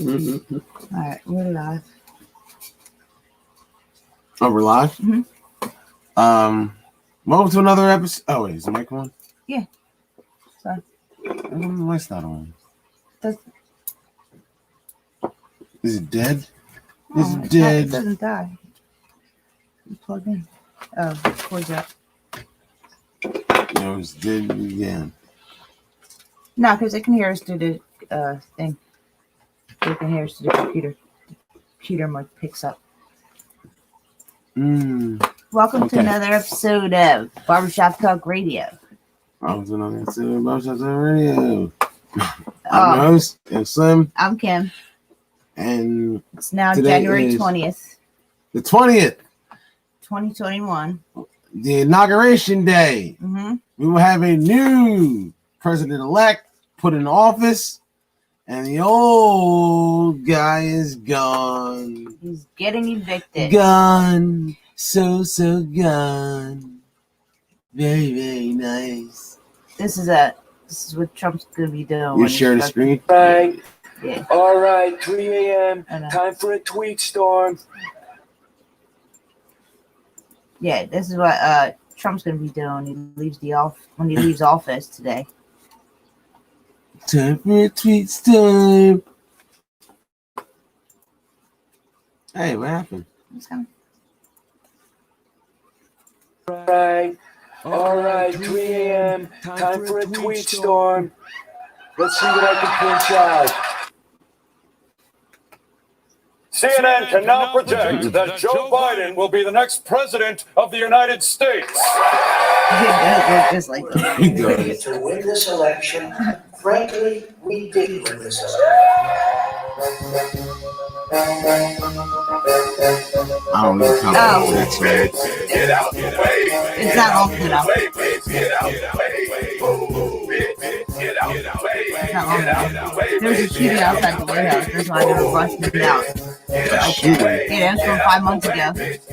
All right, we're live. Oh, we're live? Mm-hmm. Welcome to another episode. Oh, wait, is the mic on? Yeah. Sorry. The mic's not on. Does... Is it dead? No, Is it dead? It doesn't die. You plug in. Oh, towards that. No, it's dead again. No, because it can hear us through the thing. It can hear us through the computer. The computer mic picks up. Welcome to another episode of Barbershop Talk Radio. Welcome to another episode of Barbershop Talk Radio. I'm your host, I'm Slim. I'm Kim. And it's now January 20th. The 20th. 2021. The Inauguration Day. Mm-hmm. We will have a new president-elect put in office, and the old guy is gone. He's getting evicted. Gone. So gone. Very, very nice. This is what Trump's gonna be doing. You share the screen? Right. Yeah. All right, 3 a.m. Time for a tweet storm. Yeah, this is what Trump's gonna be doing when he leaves office today. Time for a tweet storm. Hey, what happened? What's coming? Right. All right, 3 a.m. Time for a tweet storm. Let's see what I can pinch out. CNN can now project that Joe Biden will be the next president of the United States. Just like that. To win this election, frankly, we did win this election. I don't know how that's right. Get out the way. It's not long enough. Get out the way. Get out the way. It's not long enough. There's a shooting outside the White House. That's why they were busting it out. Yeah, that was from 5 months ago. There's a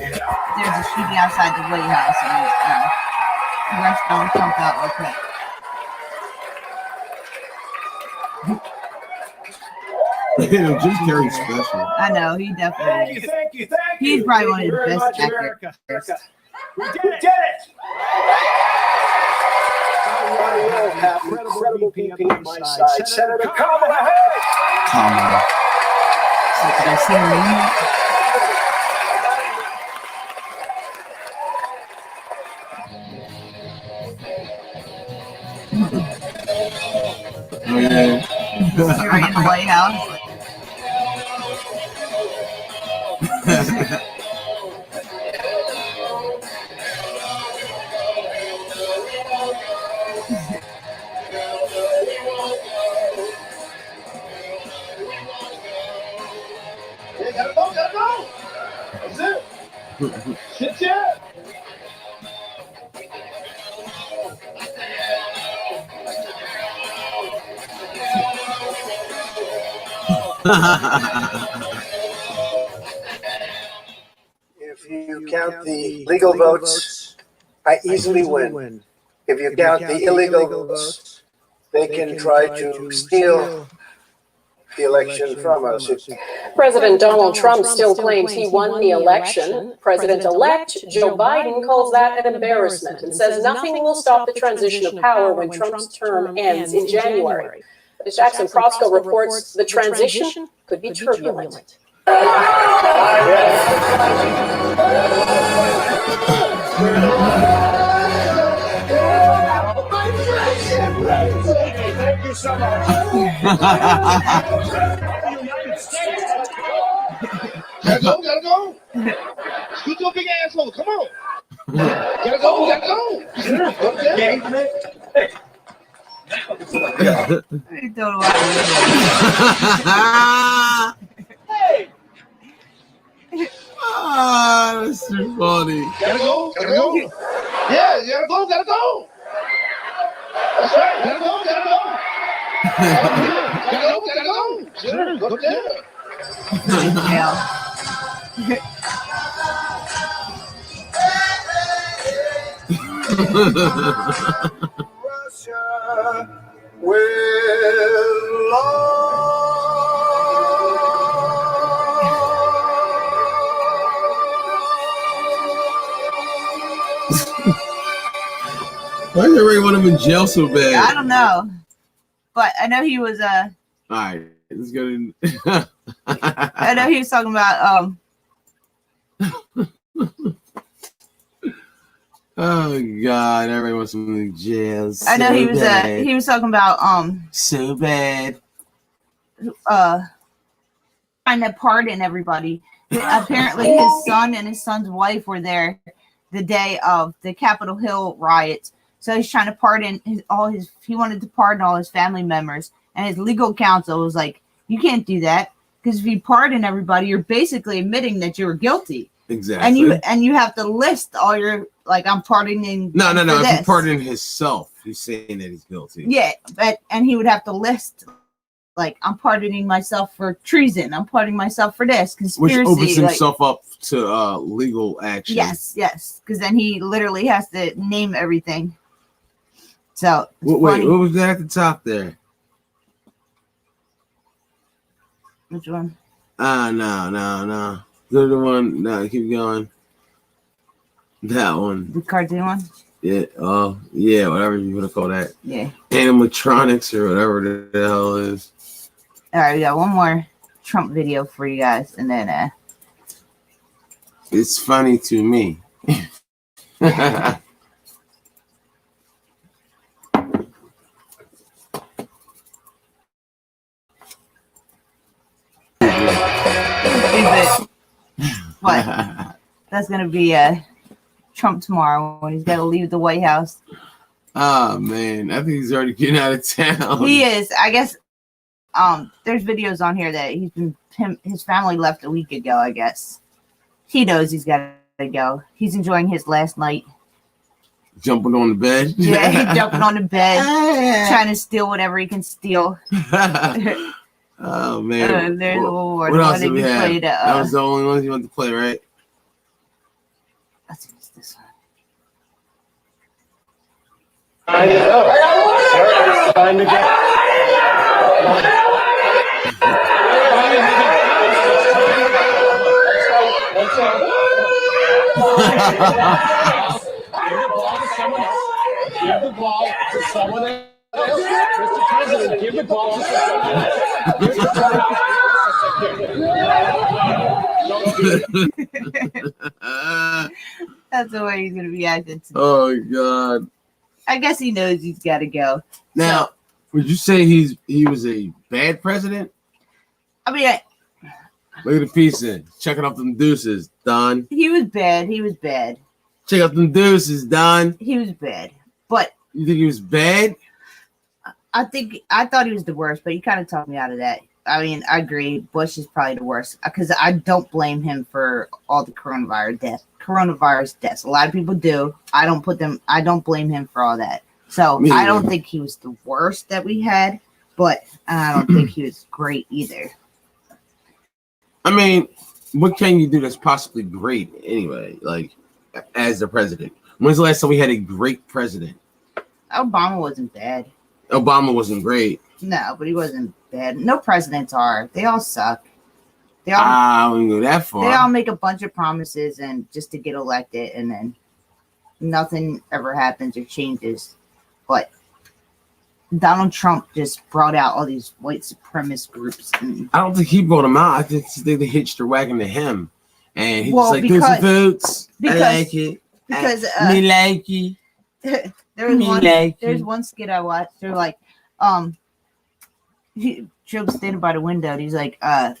shooting outside the White House, and the rest don't Trump out real quick. Jim Carrey's special. I know, he definitely is. Thank you. He's probably one of the best actors. We did it. Incredible VP on my side, Senator Kamala Harris. Kamala. So did I see her name? Oh, yeah. You're in the White House. Gotta go. That's it. Sit down. If you count the legal votes, I easily win. If you count the illegal votes, they can try to steal the election from us. President Donald Trump still claims he won the election. President-elect Joe Biden calls that an embarrassment and says nothing will stop the transition of power when Trump's term ends in January. As Jackson Prosco reports, the transition could be turbulent. Thank you so much. Gotta go. Scoot your big asshole. Come on. Gotta go. Okay. I don't know what Hey. That's too funny. Gotta go. Yeah, gotta go. That's right. Gotta go. Gotta go. Sure, go there. Yeah. Russia will love. Why did everybody want him in jail so bad? I don't know, but I know he was All right, let's go to. I know he was talking about Oh God, everybody wants him in jail. I know he was bad. he was talking about So bad. trying to pardon everybody. Apparently, his son and his son's wife were there the day of the Capitol Hill riots. So he's trying to pardon he wanted to pardon all his family members, and his legal counsel was like, "You can't do that because if you pardon everybody, you're basically admitting that you were guilty." Exactly. And you have to list all your I'm pardoning. No. for If this. he pardoned himself, he's saying that he's guilty. Yeah, and he would have to list I'm pardoning myself for treason. I'm pardoning myself for this conspiracy. Which opens himself up to legal action. Yes, because then he literally has to name everything. So wait, what was that at the top there? Which one? No. Go to the one. No, keep going. That one. The cartoon one? Yeah. Oh, yeah. Whatever you want to call that. Yeah. Animatronics or whatever the hell it is. All right, we got one more Trump video for you guys, and then it's funny to me. What? That's gonna be Trump tomorrow when he's got to leave the White House. Oh man, I think he's already getting out of town. He is. I guess. There's videos on here that his family left a week ago. I guess he knows he's got to go. He's enjoying his last night. Jumping on the bed. Yeah, he's jumping on the bed, trying to steal whatever he can steal. Oh man! There's a little what else did we have? That was the only one you wanted to play, right? I think it's this one. Time to go. Give the ball to someone else. Mr. President, give the ball to someone else. That's the way he's gonna be acting today. Oh God! I guess he knows he's got to go. Now, would you say he was a bad president? I mean, Look at the piece in. Checking up them deuces, Don. he was bad. He was bad. Check up them deuces, Don. He was bad. But You think he was bad? I thought he was the worst, but you kind of talked me out of that. I mean, I agree. Bush is probably the worst because I don't blame him for all the coronavirus deaths. A lot of people do. I don't blame him for all that. So I don't think he was the worst that we had, but I don't think he was great either. I mean, what can you do that's possibly great anyway? Like, as the president, when's the last time we had a great president? Obama wasn't bad. Obama wasn't great. No, but he wasn't bad. No presidents are. They all suck. I wouldn't go that far. They all make a bunch of promises and just to get elected, and then nothing ever happens or changes. But Donald Trump just brought out all these white supremacist groups. And I don't think he brought them out. I think they hitched their wagon to him, and he's like, because, "There's some votes. I like it. Because me like it." There's one skit I watched. They're like, Trump's standing by the window, and he's like, how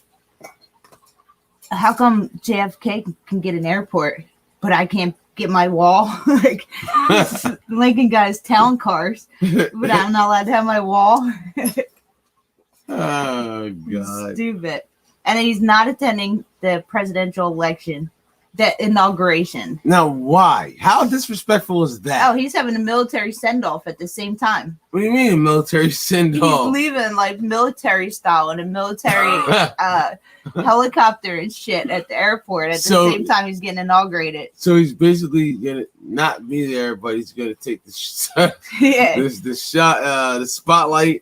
come JFK can get an airport, but I can't get my wall? Like, Lincoln got his town cars, but I'm not allowed to have my wall. Oh God! Stupid. And he's not attending the presidential election, the inauguration. Now, why? How disrespectful is that? Oh, he's having a military send-off at the same time. What do you mean, a military send-off? He's leaving like military style in a military helicopter and shit at the airport at the same time he's getting inaugurated. So he's basically gonna not be there, but he's gonna take the spotlight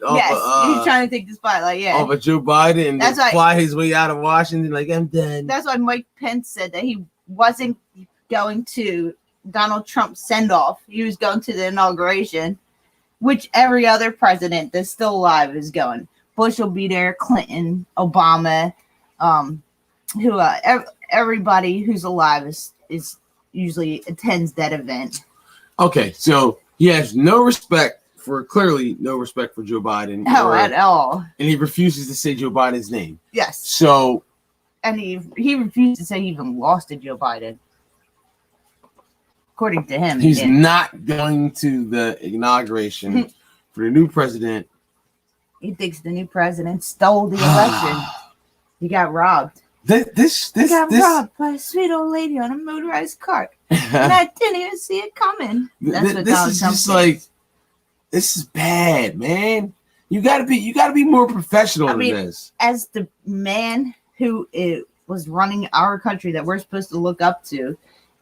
off. Yes, he's trying to take the spotlight. Yeah, off of Joe Biden and that's fly his way out of Washington. Like, I'm done. That's why Mike Pence said that he wasn't going to Donald Trump's send off. He was going to the inauguration, which every other president that's still alive is going. Bush will be there, Clinton, Obama, everybody who's alive is usually attends that event. Okay, so he has clearly no respect for Joe Biden. At all. And he refuses to say Joe Biden's name. Yes. So. And he refused to say he even lost to Joe Biden. According to him. He's not going to the inauguration for the new president. He thinks the new president stole the election. He got robbed. He got robbed by a sweet old lady on a motorized cart. And I didn't even see it coming. That's what Donald Trump said. This is bad, man. You gotta be more professional than this. As the man who was running our country that we're supposed to look up to,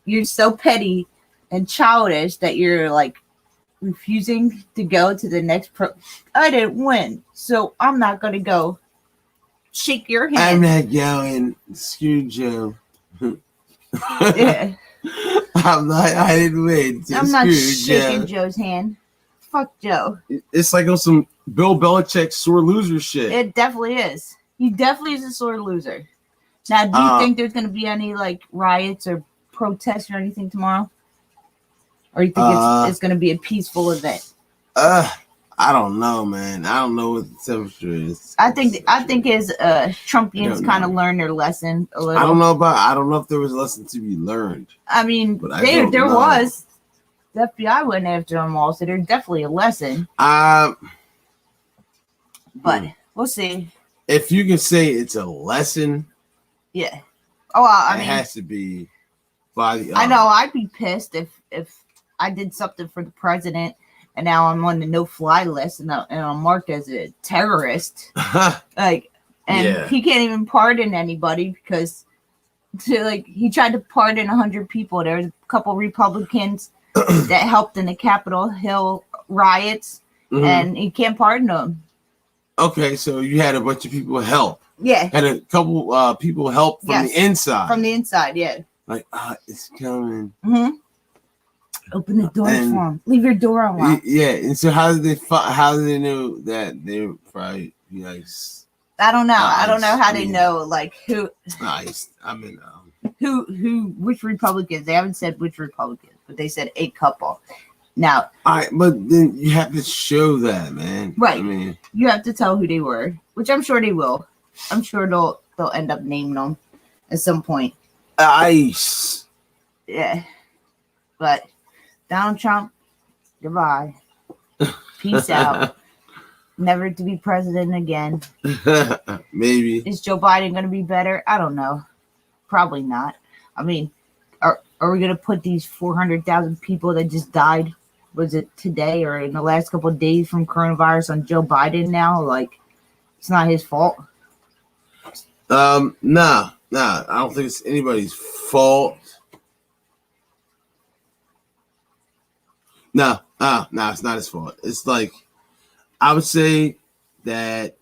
you're so petty and childish that you're like refusing to go to the next I didn't win, so I'm not gonna go shake your hand. I'm not going. Screw Joe. Yeah. I didn't win. So I'm not shaking Joe's hand. Fuck Joe. It's like on some Bill Belichick sore loser shit. It definitely is. He definitely is a sore loser. Now, do you think there's gonna be any like riots or protests or anything tomorrow? Or you think it's going to be a peaceful event? I don't know, man. I don't know what the temperature is. I think his Trumpians kind of learned their lesson a little. I don't know if there was a lesson to be learned. I mean, there was. The FBI went after them all, so there's definitely a lesson. But we'll see. If you can say it's a lesson, yeah. Oh, I mean, it has to be by the. I know. I'd be pissed if I did something for the president and now I'm on the no-fly list and I'm marked as a terrorist. He can't even pardon anybody because he tried to pardon 100 people. There was a couple Republicans that helped in the Capitol Hill riots, and he can't pardon them. Okay, so you had a bunch of people help. Yeah. Had a couple people help from the inside. From the inside, yeah. Like, it's coming. Mm-hmm. Open the door for them. Leave your door unlocked. Yeah, and so how did they know that they were probably nice? I don't know. I don't know how they know who. Nice. I mean, which Republicans? They haven't said which Republicans, but they said a couple. Now, but then you have to show that, man. Right. I mean, you have to tell who they were, which I'm sure they will. I'm sure they'll end up naming them at some point. Ice. Yeah, but. Donald Trump, goodbye. Peace out. Never to be president again. Maybe. Is Joe Biden going to be better? I don't know. Probably not. I mean, are we going to put these 400,000 people that just died, was it today or in the last couple of days from coronavirus on Joe Biden now? It's not his fault. No. I don't think it's anybody's fault. No, it's not his fault. It's I would say that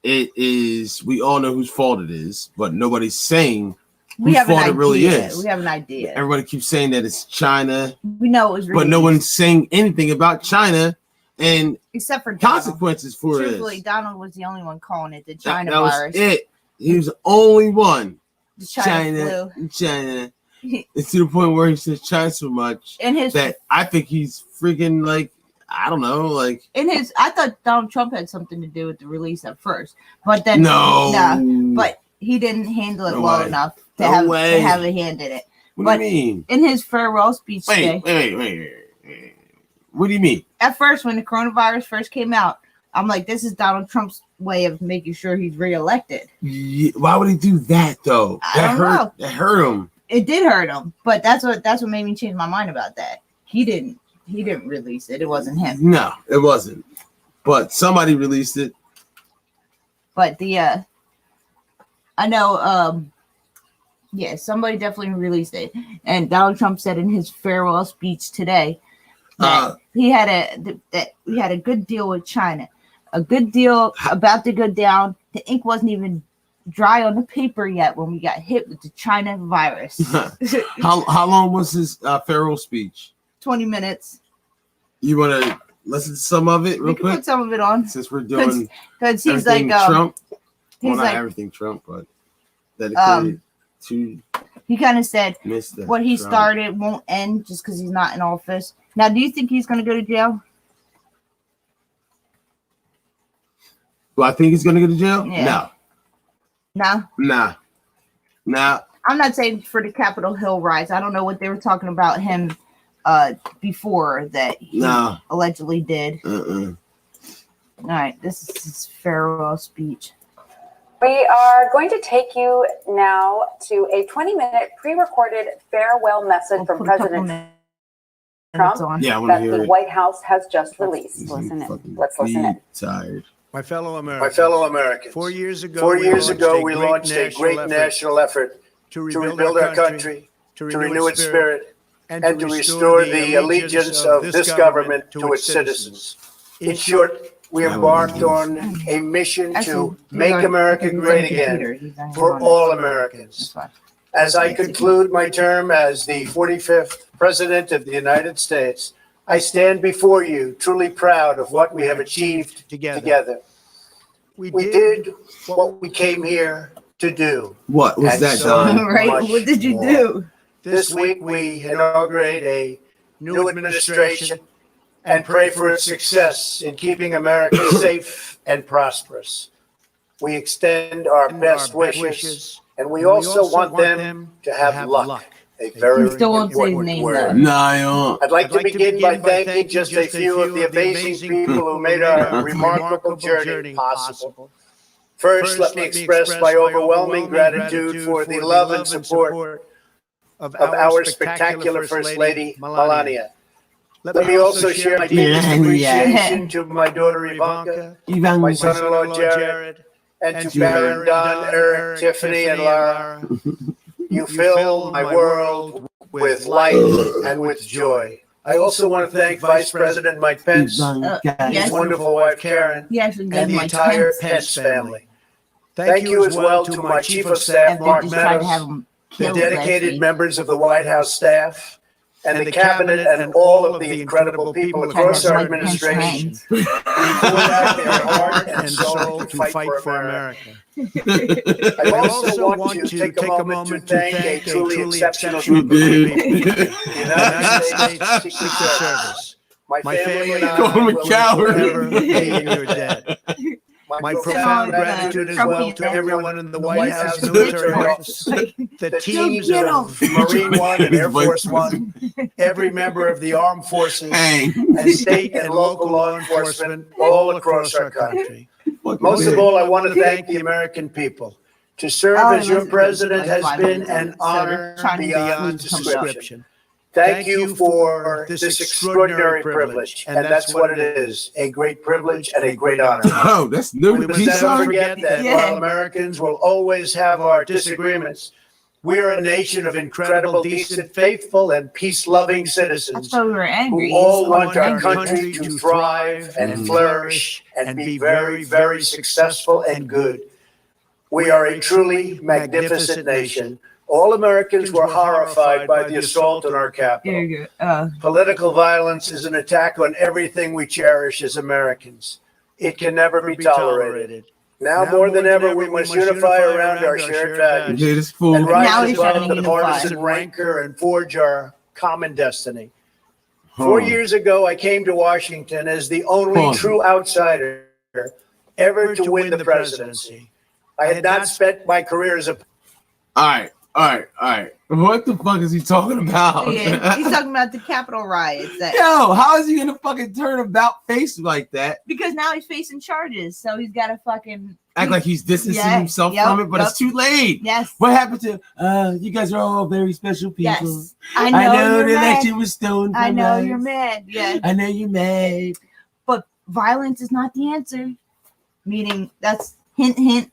it is. We all know whose fault it is, but nobody's saying whose fault it really is. We have an idea. Everybody keeps saying that it's China. We know it was, but no one's saying anything about China and except for consequences for it. Truthfully, Donald was the only one calling it the China virus. Was it. He was the only one. The China. It's to the point where he says China so much that I think he's freaking I don't know, I thought Donald Trump had something to do with the release at first, but then but he didn't handle it well enough to have a hand in it. What do you mean? In his farewell speech today. Wait. What do you mean? At first, when the coronavirus first came out, I'm like, this is Donald Trump's way of making sure he's reelected. Why would he do that though? I don't know. That hurt him. It did hurt him, but that's what made me change my mind about that. He didn't release it. It wasn't him. No, it wasn't. But somebody released it. But I know somebody definitely released it. And Donald Trump said in his farewell speech today that we had a good deal with China. A good deal about to go down. The ink wasn't even dry on the paper yet when we got hit with the China virus. How long was his farewell speech? 20 minutes. You want to listen to some of it real We can quick? put some of it on. Since we're doing Because he's like Trump. He's not like everything Trump, but dedicated to he kind of said Mr. what he Trump. started won't end just because he's not in office. Now, do you think he's going to go to jail? Do I think he's going to go to jail? Yeah. No. Nah. I'm not saying for the Capitol Hill riots. I don't know what they were talking about him before that he allegedly did. All right, this is his farewell speech. We are going to take you now to a 20-minute pre-recorded farewell message from President Trump that the White House has just released. Listen in. Let's listen in. Tired. My fellow Americans. 4 years ago, we launched a great national effort to rebuild our country, to renew its spirit, and to restore the allegiance of this government to its citizens. In short, we embarked on a mission to make America great again for all Americans. As I conclude my term as the 45th President of the United States, I stand before you truly proud of what we have achieved together. We did what we came here to do. What was that, Don? Right? What did you do? This week we inaugurate a new administration and pray for its success in keeping America safe and prosperous. We extend our best wishes, and we also want them to have luck. A very important word. No, I don't. I'd like to begin by thanking just a few of the amazing people who made our remarkable journey possible. First, let me express my overwhelming gratitude for the love and support of our spectacular First Lady, Melania. Let me also share my deepest appreciation to my daughter Ivanka, my son-in-law Jared, and to Baron, Don, Eric, Tiffany, and Lara. You fill my world with light and with joy. I also want to thank Vice President Mike Pence, his wonderful wife Karen, and the entire Pence family. Thank you as well to my Chief of Staff, Mark Meadows, the dedicated members of the White House staff, and the cabinet, and all of the incredible people across our administration who poured out their heart and soul to fight for America. I also want to take a moment to thank a truly exceptional group of people. The United States Secret Service. My family and I will forever be in your debt. My profound gratitude as well to everyone in the White House military office, the teams of Marine One and Air Force One, every member of the armed forces, and state and local law enforcement all across our country. Most of all, I want to thank the American people. To serve as your president has been an honor beyond description. Thank you for this extraordinary privilege, and that's what it is, a great privilege and a great honor. Oh, that's new. We must never forget that while Americans will always have our disagreements, we are a nation of incredible, decent, faithful, and peace-loving citizens who all want our country to thrive and flourish and be very, very successful and good. We are a truly magnificent nation. All Americans were horrified by the assault on our capital. Political violence is an attack on everything we cherish as Americans. It can never be tolerated. Now more than ever, we must unify around our shared values and rise above the partisan rancor and forge our common destiny. 4 years ago, I came to Washington as the only true outsider ever to win the presidency. I had not spent my career as a... All right. What the fuck is he talking about? Yeah, he's talking about the Capitol riots. Yo, how is he gonna fucking turn about face like that? Because now he's facing charges, so he's got to fucking act like he's distancing himself from it, but it's too late. Yes. What happened to you guys are all very special people. Yes. I know the election was stolen. I know you're mad. Yeah. I know you're mad. But violence is not the answer. Meaning that's hint.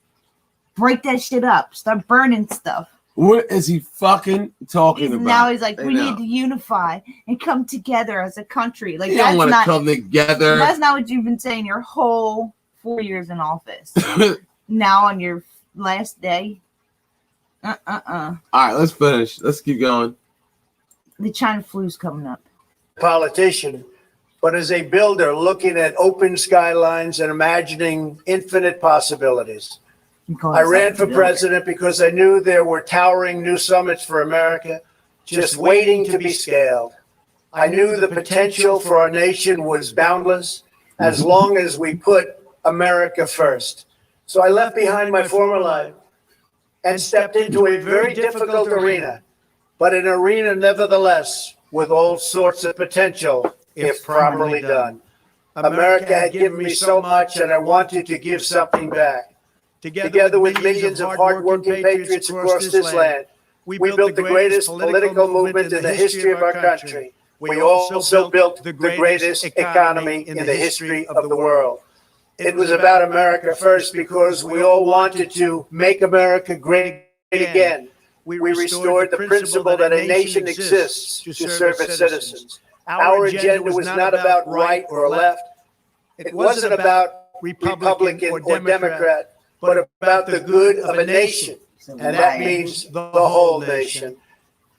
Break that shit up. Start burning stuff. What is he fucking talking about? Now he's like, we need to unify and come together as a country. Like, you don't want to come together. That's not what you've been saying your whole 4 years in office. Now on your last day. All right, let's finish. Let's keep going. The China flu's coming up. Politician, but as a builder looking at open skylines and imagining infinite possibilities. I ran for president because I knew there were towering new summits for America just waiting to be scaled. I knew the potential for our nation was boundless as long as we put America first. So I left behind my former life and stepped into a very difficult arena, but an arena nevertheless with all sorts of potential if properly done. America had given me so much and I wanted to give something back. Together with millions of hardworking patriots across this land, we built the greatest political movement in the history of our country. We also built the greatest economy in the history of the world. It was about America first because we all wanted to make America great again. We restored the principle that a nation exists to serve its citizens. Our agenda was not about right or left. It wasn't about Republican or Democrat, but about the good of a nation. And that means the whole nation.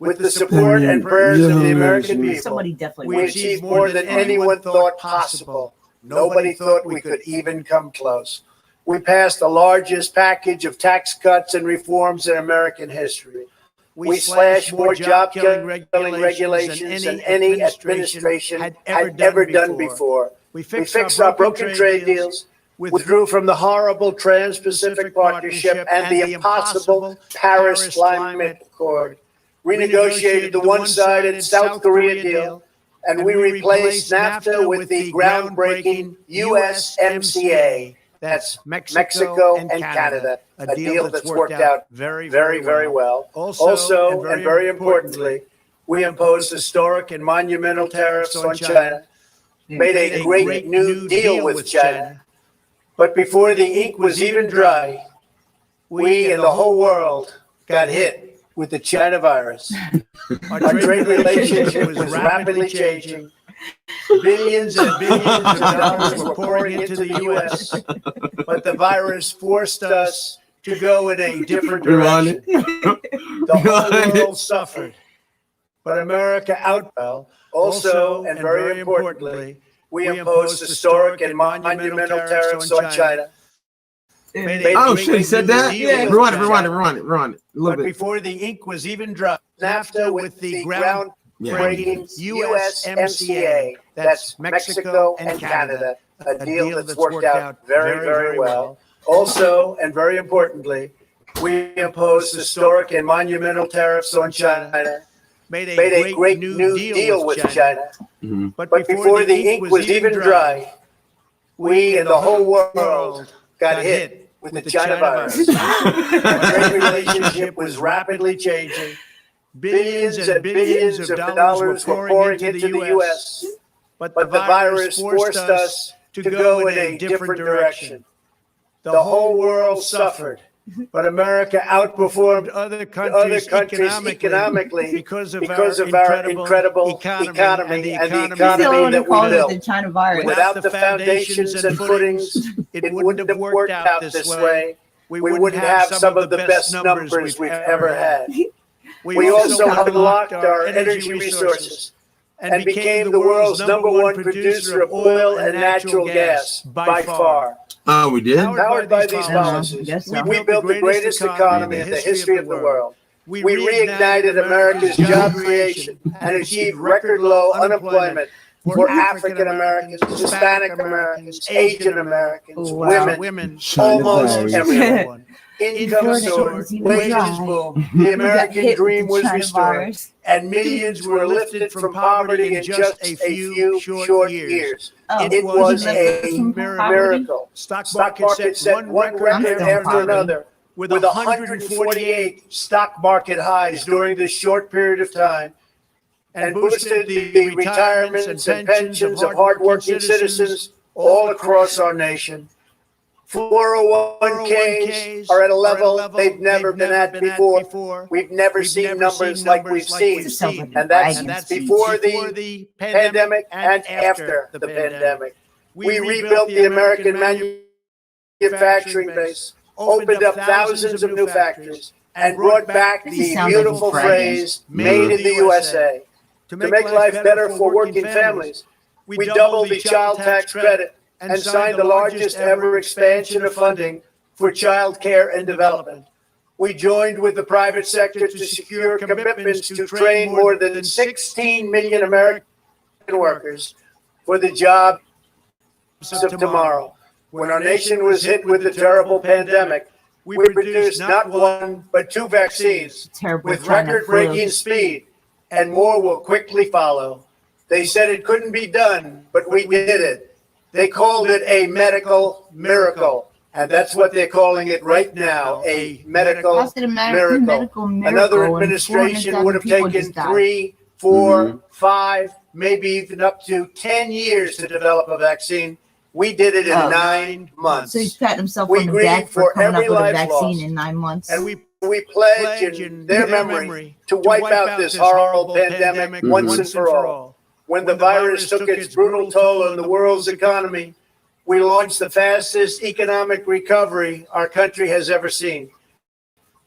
With the support and prayers of the American people, we achieved more than anyone thought possible. Nobody thought we could even come close. We passed the largest package of tax cuts and reforms in American history. We slashed more job-killing regulations than any administration had ever done before. We fixed our broken trade deals, withdrew from the horrible Trans-Pacific Partnership and the impossible Paris Climate Accord, renegotiated the one-sided South Korea deal, and we replaced NAFTA with the groundbreaking USMCA. That's Mexico and Canada, a deal that's worked out very, very well. Also, and very importantly, we imposed historic and monumental tariffs on China, made a great new deal with China. But before the ink was even dry, we and the whole world got hit with the China virus. Our trade relationship was rapidly changing. Billions and billions of dollars were pouring into the U.S., but the virus forced us to go in a different direction. The whole world suffered, but America outfell. Also, and very importantly, we imposed historic and monumental tariffs on China. Oh shit, he said that? Yeah. Rewind it. A little bit. Before the ink was even dry, NAFTA with the groundbreaking USMCA, that's Mexico and Canada, a deal that's worked out very well. Also, and very importantly, we imposed historic and monumental tariffs on China, made a great new deal with China. Mm-hmm. But before the ink was even dry, we and the whole world got hit with the China virus. Our trade relationship was rapidly changing. Billions and billions of dollars were pouring into the U.S., but the virus forced us to go in a different direction. The whole world suffered, but America outperformed other countries economically because of our incredible economy and the economy that we built. Without the foundations and footings, it wouldn't have worked out this way. We wouldn't have some of the best numbers we've ever had. We also unlocked our energy resources and became the world's #1 producer of oil and natural gas by far. Oh, we did? Powered by these policies, we built the greatest economy in the history of the world. We reignited America's job creation and achieved record low unemployment for African Americans, Hispanic Americans, Asian Americans, women, almost everyone. Income soared, wages boomed, the American dream was restored, and millions were lifted from poverty in just a few short years. It was a miracle. Stock market set one record after another, with 148 stock market highs during this short period of time, and boosted the retirements and pensions of hardworking citizens all across our nation. 401ks are at a level they've never been at before. We've never seen numbers like we've seen. And that's before the pandemic and after the pandemic. We rebuilt the American manufacturing base, opened up thousands of new factories, and brought back the beautiful phrase, made in the USA. To make life better for working families, we doubled the child tax credit and signed the largest ever expansion of funding for child care and development. We joined with the private sector to secure commitments to train more than 16 million American workers for the jobs of tomorrow. When our nation was hit with the terrible pandemic, we produced not one, but two vaccines with record-breaking speed, and more will quickly follow. They said it couldn't be done, but we did it. They called it a medical miracle. And that's what they're calling it right now, a medical miracle. Another administration would have taken 3, 4, 5, maybe even up to 10 years to develop a vaccine. We did it in 9 months. So he's patting himself on the back for coming up with a vaccine in 9 months. And we pledge in their memory to wipe out this horrible pandemic once and for all. When the virus took its brutal toll on the world's economy, we launched the fastest economic recovery our country has ever seen.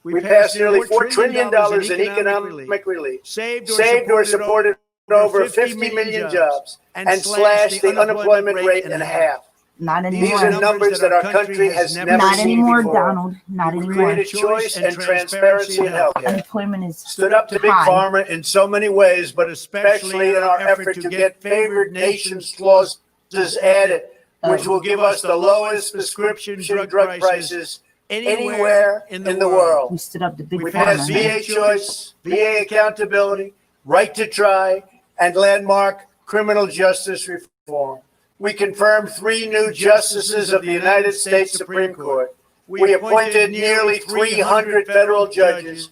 We passed nearly $4 trillion in economic relief, saved or supported over 50 million jobs, and slashed the unemployment rate in half. Not anymore. These are numbers that our country has never Not seen anymore, before. Donald. Not We anymore. created choice and transparency in healthcare. Unemployment is Stood up to big pharma in so many ways, but especially in our effort to get favored nations clauses added, which will give us the lowest prescription drug prices anywhere in the world. We stood up to big We pharma. passed VA choice, VA accountability, right to try, and landmark criminal justice reform. We confirmed 3 new justices of the United States Supreme Court. We appointed nearly 300 federal judges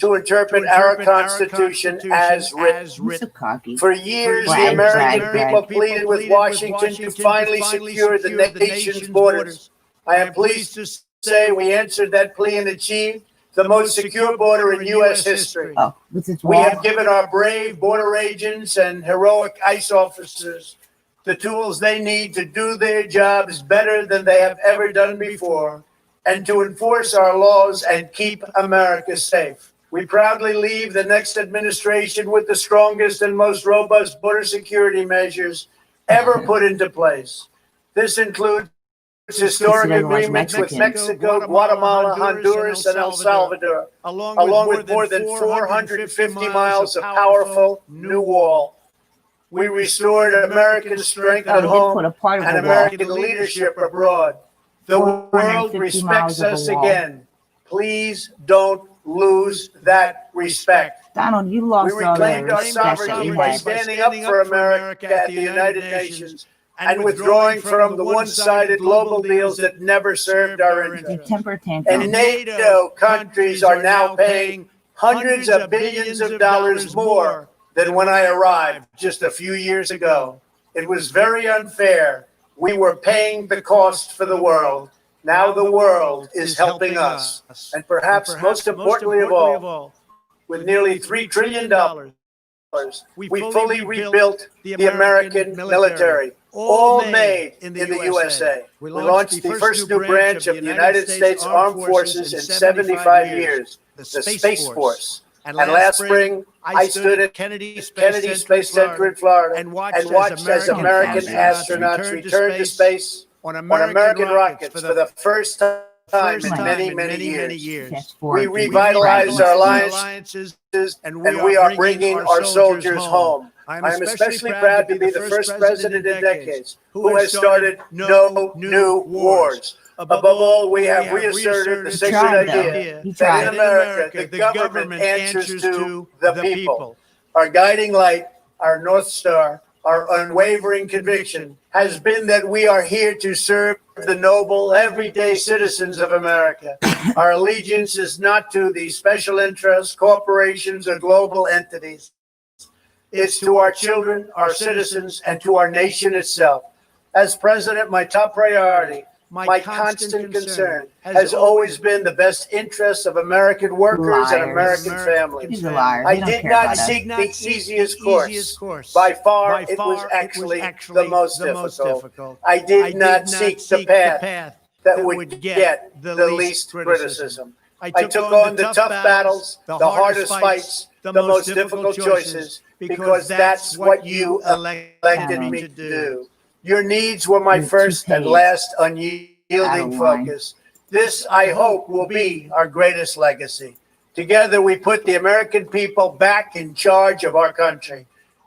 to interpret our Constitution as written. So cocky. For years, Brag, the American brag, people brag. pleaded with Washington to finally secure the nation's borders. I am pleased to say we answered that plea and achieved the most secure border in U.S. history. Oh, with its We wall. have given our brave border agents and heroic ICE officers the tools they need to do their jobs better than they have ever done before, and to enforce our laws and keep America safe. We proudly leave the next administration with the strongest and most robust border security measures ever put into place. This includes historic agreements with Mexico, Guatemala, Honduras, and El Salvador, along with more than 450 miles of powerful new wall. We restored American strength at home and American leadership abroad. The world respects us again. Please don't lose that respect. Donald, you We lost all that reclaimed our respect that sovereignty you by had. standing up for America at the United Nations and withdrawing from the one-sided global deals that never served our You interests. temper tantrum. And NATO countries are now paying hundreds of billions of dollars more than when I arrived just a few years ago. It was very unfair. We were paying the cost for the world. Now the world is helping us. And perhaps most importantly of all, with nearly $3 trillion, we fully rebuilt the American military, all made in the USA. We launched the first new branch of the United States Armed Forces in 75 years, the Space Force. And last spring, I stood at Kennedy Space Center in Florida and watched as American astronauts returned to space on American rockets for the first time in many, many years. We revitalized our alliances, and we are bringing our soldiers home. I am especially proud to be the first president in decades who has started no new wars. Above all, we have reasserted the sacred idea that in America, the government answers to the people. Our guiding light, our North Star, our unwavering conviction has been that we are here to serve the noble, everyday citizens of America. Our allegiance is not to the special interests, corporations, or global entities. It's to our children, our citizens, and to our nation itself. As president, my top priority, my constant concern has always been the best interests of American workers and American families. He's a liar. I did not seek the easiest course. By far, it was actually the most difficult. I did not seek the path that would get the least criticism. I took on the tough battles, the hardest fights, the most difficult choices, because that's what you elected me to do. Your needs were my first and last unyielding focus. This, I hope, will be our greatest legacy. Together, we put the American people back in charge of our country.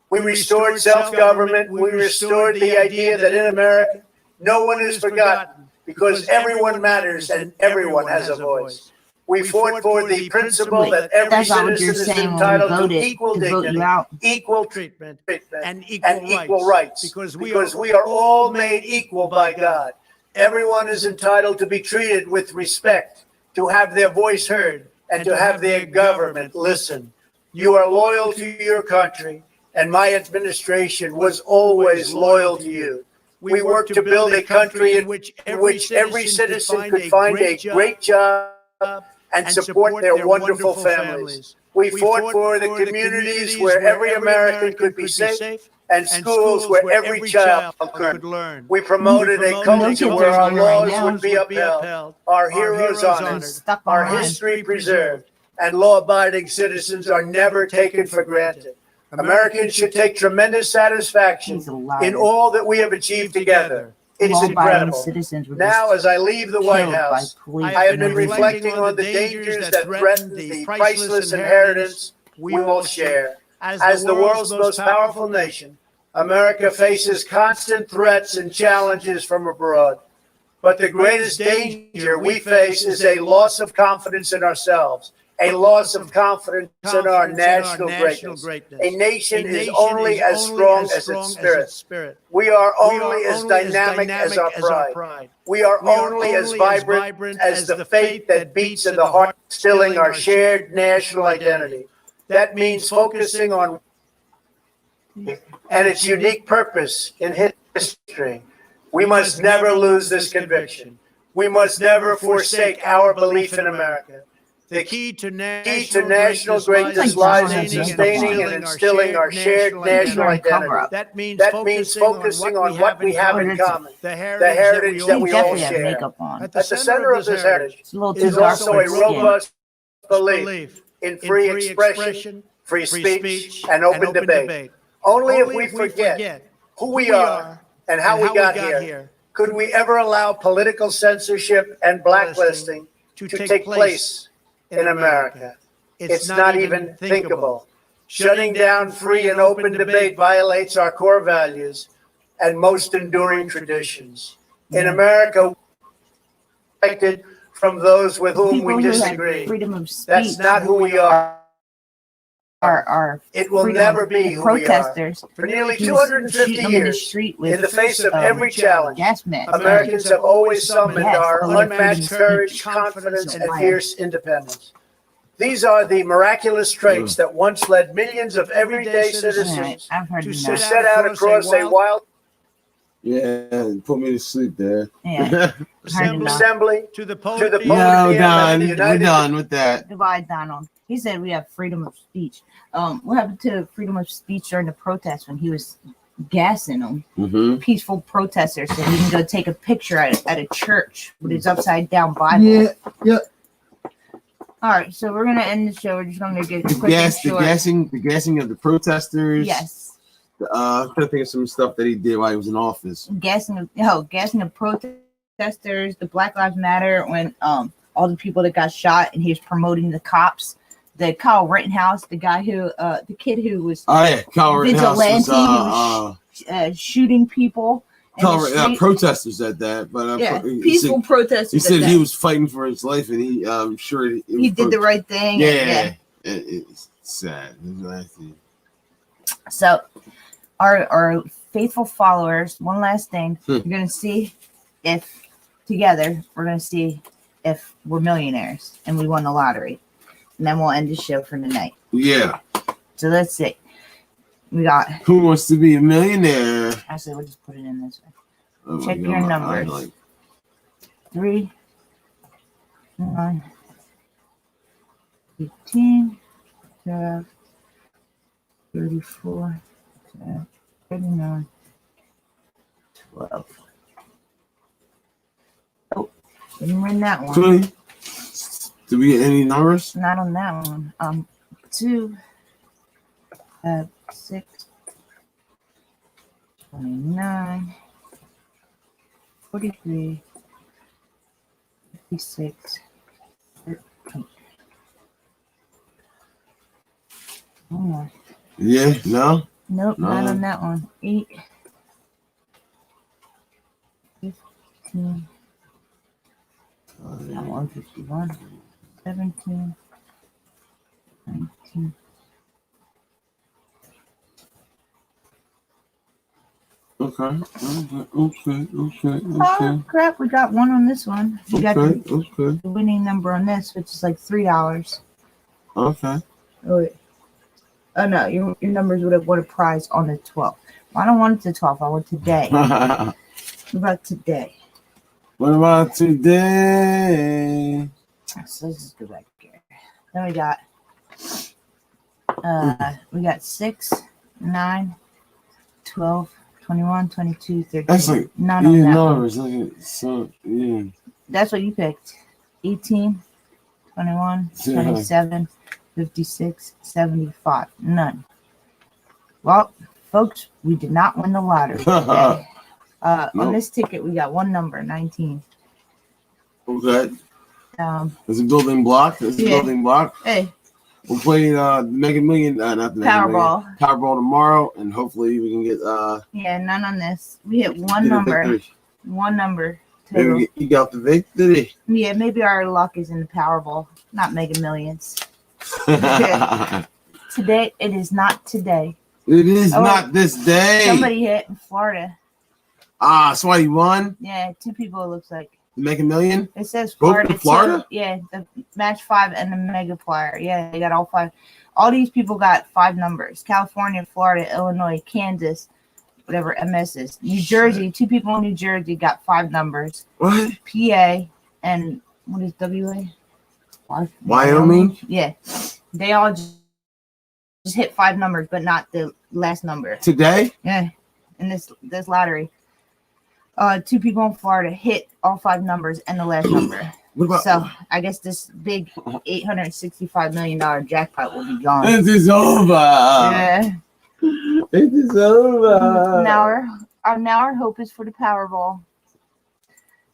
We restored self-government. We restored the idea that in America, no one is forgotten because everyone matters and everyone has a voice. We fought for the principle that every citizen is entitled to equal dignity, equal treatment, and equal rights, because we are all made equal by God. Everyone is entitled to be treated with respect, to have their voice heard, and to have their government listen. You are loyal to your country, and my administration was always loyal to you. We worked to build a country in which every citizen could find a great job and support their wonderful families. We fought for the communities where every American could be safe and schools where every child could learn. We promoted a culture where our laws would be upheld, our heroes honored, our history preserved, and law-abiding citizens are never taken for granted. Americans should take tremendous satisfaction in all that we have achieved together. It's incredible. Now, as I leave the White House, I have been reflecting on the dangers that threaten the priceless inheritance we all share. As the world's most powerful nation, America faces constant threats and challenges from abroad. But the greatest danger we face is a loss of confidence in ourselves, a loss of confidence in our national greatness. A nation is only as strong as its spirit. We are only as dynamic as our pride. We are only as vibrant as the faith that beats in the heart, instilling our shared national identity. That means focusing on and its unique purpose in history. We must never lose this conviction. We must never forsake our belief in America. The key to national greatness lies in sustaining and instilling our shared national identity. That means focusing on what we have in common, the heritage that we all share. At the center of this heritage is also a robust belief in free expression, free speech, and open debate. Only if we forget who we are and how we got here could we ever allow political censorship and blacklisting to take place in America. It's not even thinkable. Shutting down free and open debate violates our core values and most enduring traditions. In America, we're protected from those with whom we disagree. That's not who we are. It will never be who we are. For nearly 250 years, in the face of every challenge, Americans have always summoned our unmatched courage, confidence, and fierce independence. These are the miraculous traits that once led millions of everyday citizens to set out across a wild. Yeah, put me to sleep there. Yeah. Assembly to the podium. No, Don, we're done with that. Goodbye, Donald. He said we have freedom of speech. What happened to freedom of speech during the protests when he was gassing them? Peaceful protesters, so he can go take a picture at a church with his upside down Bible. Yeah. All right, so we're gonna end the show. We're just gonna get quick and short. The gassing of the protesters. Yes. I'm trying to think of some stuff that he did while he was in office. Gassing of protesters. The Black Lives Matter, when all the people that got shot, and he was promoting the cops. The Kyle Rittenhouse, the guy who, the kid who was Kyle Rittenhouse was shooting people. Protesters at that, but peaceful protesters. He said he was fighting for his life, and he, I'm sure he did the right thing. Yeah. It's sad. So, our faithful followers. One last thing, we're gonna see if together we're gonna see if we're millionaires and we won the lottery. And then we'll end the show for the night. Yeah. So let's see. We got. Who wants to be a millionaire? Actually, we'll just put it in this way. Check your numbers. 3, 9, 15, 12, 34, 39, 12. Oh, Didn't win that one. 20. Did we get any numbers? Not on that one. 2, 6, 29, 43, 56, 13. One more. Yeah, no? Nope, No. not on that one. 8, 15. That one, 51, 17, 19. Okay. Oh crap! We got one on this one. We got Okay. the winning number on this, which is like $3. Okay. Oh wait. Oh no, your numbers would have won a prize on the 12th. Well, I don't want it the 12th. I want today. What about today? What about today? So let's just go back here. Then we got 6, 9, 12, 21, 22, 13. That's like none on that numbers. one. So yeah. That's what you picked. 18, 21, 27, 56, 75. None. Well, folks, we did not win the lottery today. Nope. On this ticket, we got one number, 19. Okay. It's a building block. Yeah. Hey. We'll play Mega Million, not the Powerball. Powerball tomorrow, and hopefully we can get yeah, none on this. We hit one number. One number. Maybe you got the victory. Yeah, maybe our luck is in the Powerball, not Mega Millions. Today, it is not today. It is not this day. Somebody hit in Florida. Ah, somebody won? Yeah, 2 people it looks like. Make a million? It says Florida. Both Florida? Yeah, the match 5 and the mega plier. Yeah, they got all 5. All these people got 5 numbers. California, Florida, Illinois, Kansas, whatever MS is. New Jersey, 2 people in New Jersey got 5 numbers. What? PA and what is WA? Wyoming? Yeah. They all just hit 5 numbers, but not the last number. Today? Yeah. In this lottery. 2 people in Florida hit all 5 numbers and the last number. What about, so I guess this big $865 million jackpot will be gone. It is over. Yeah. It is over. Now our hope is for the Powerball.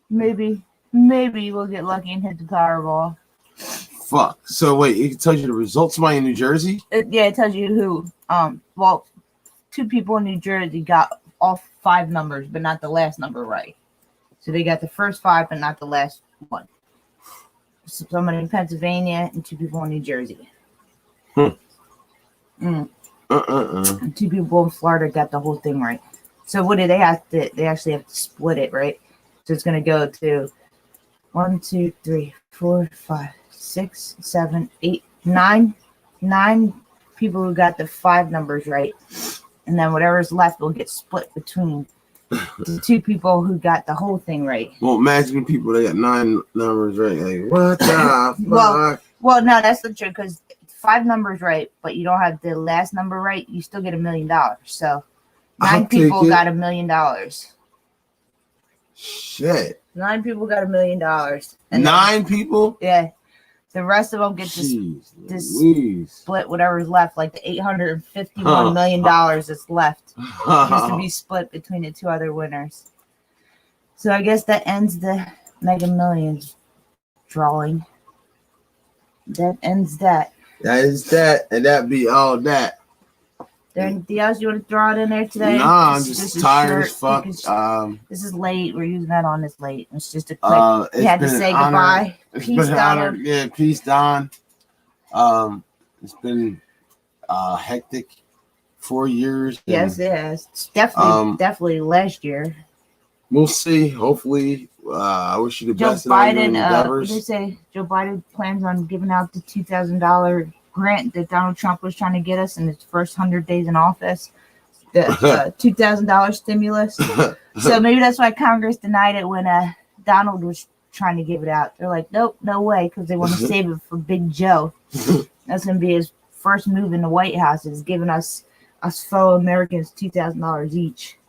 Maybe we'll get lucky and hit the Powerball. Fuck. So wait, it tells you the results. Somebody in New Jersey? It tells you who. Well, 2 people in New Jersey got all 5 numbers, but not the last number right. So they got the first 5, but not the last one. So somebody in Pennsylvania and 2 people in New Jersey. And 2 people in Florida got the whole thing right. So what do they have to? They actually have to split it, right? So it's going to go to 1, 2, 3, 4, 5, 6, 7, 8, 9 people who got the 5 numbers right. And then whatever's left will get split between the 2 people who got the whole thing right. Well, imagine people that got 9 numbers right. Like, what the fuck? Well, no, that's the truth, because 5 numbers right, but you don't have the last number right, you still get $1 million. So 9 people got $1 million. Shit. 9 people got $1 million. And 9 people? Yeah. The rest of them get to split whatever's left, like the $851 million that's left, just to be split between the 2 other winners. So I guess that ends the Mega Millions drawing. That ends that. That is that, and that be all that. There anything else you want to throw it in there today? Nah, I'm just tired as fuck. This is late. We're using that on this late. It's just a quick. We had to say goodbye. Peace, Don. Yeah, peace, Don. It's been hectic 4 years. Yes, it has. It's definitely last year. We'll see. Hopefully, I wish you the best. Joe Biden. What did they say? Joe Biden plans on giving out the $2,000 grant that Donald Trump was trying to get us in his first 100 days in office, the $2,000 stimulus. So maybe that's why Congress denied it when Donald was trying to give it out. They're like, nope, no way, because they want to save it for Big Joe. That's going to be his first move in the White House, is giving us fellow Americans $2,000 each.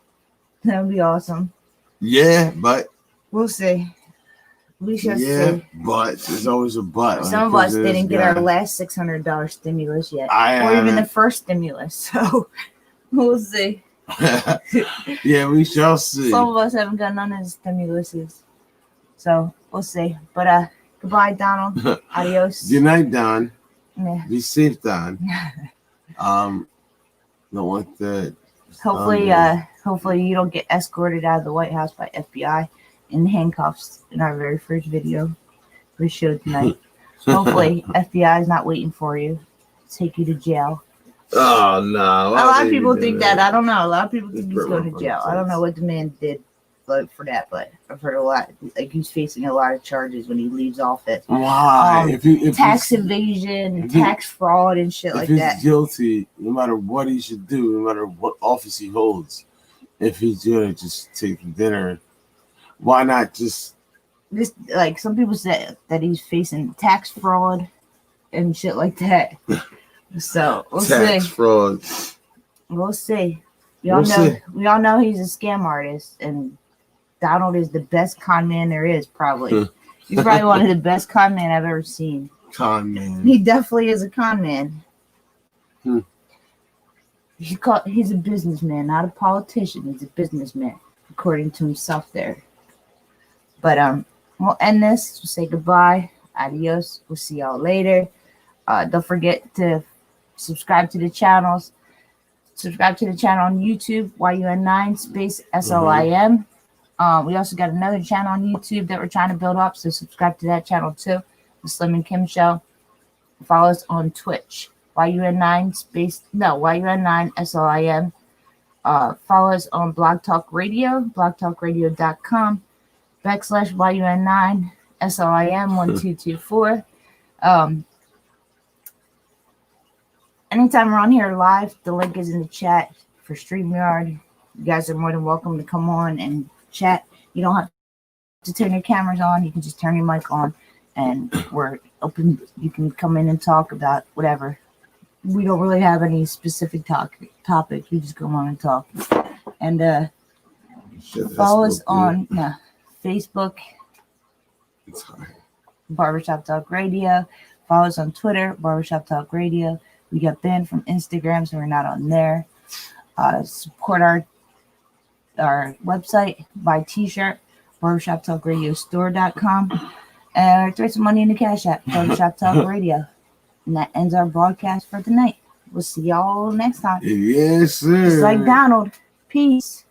That would be awesome. Yeah, but we'll see. We shall Yeah, see. but there's always a but. Some of us didn't get our last $600 stimulus yet, or even the first stimulus. So we'll see. Yeah, we shall see. Some of us haven't got none of the stimuluses, so we'll see. But goodbye, Donald. Adios. Good night, Don. Yeah. Be safe, Don. Don't want that. Hopefully you don't get escorted out of the White House by FBI in handcuffs in our very first video we showed tonight. Hopefully FBI is not waiting for you to take you to jail. Oh no! A lot of people think that. I don't know. A lot of people think he's going to jail. I don't know what the man did for that, but I've heard a lot. Like he's facing a lot of charges when he leaves office. Why? If tax evasion, tax fraud, and shit like that. If he's guilty, no matter what he should do, no matter what office he holds, if he's gonna just take dinner, why not just? This, like some people say that he's facing tax fraud and shit like that. So we'll tax see. Fraud. We'll see. We all know he's a scam artist, and Donald is the best con man there is. Probably, he's probably one of the best con men I've ever seen. Con man. He definitely is a con man. He's a businessman, not a politician. He's a businessman, according to himself there. But we'll end this. We'll say goodbye. Adios. We'll see y'all later. Don't forget to subscribe to the channels. Subscribe to the channel on YouTube, YUN9 space SLIM. We also got another channel on YouTube that we're trying to build up, so subscribe to that channel too. The Slim and Kim Show. Follow us on Twitch, YUN9 SLIM. Follow us on Blog Talk Radio, blogtalkradio.com /YUN9 SLIM 1224. Anytime we're on here live, the link is in the chat for StreamYard. You guys are more than welcome to come on and chat. You don't have to turn your cameras on. You can just turn your mic on, and we're open. You can come in and talk about whatever. We don't really have any specific topics. We just come on and talk. And follow us on Facebook, Barbershop Talk Radio. Follow us on Twitter, Barbershop Talk Radio. We got banned from Instagram, so we're not on there. Support our website, buy t-shirt, barbershoptalkradiostore.com, and throw some money in the Cash App, Barbershop Talk Radio. And that ends our broadcast for tonight. We'll see y'all next time. Yes, sir. Just like Donald. Peace.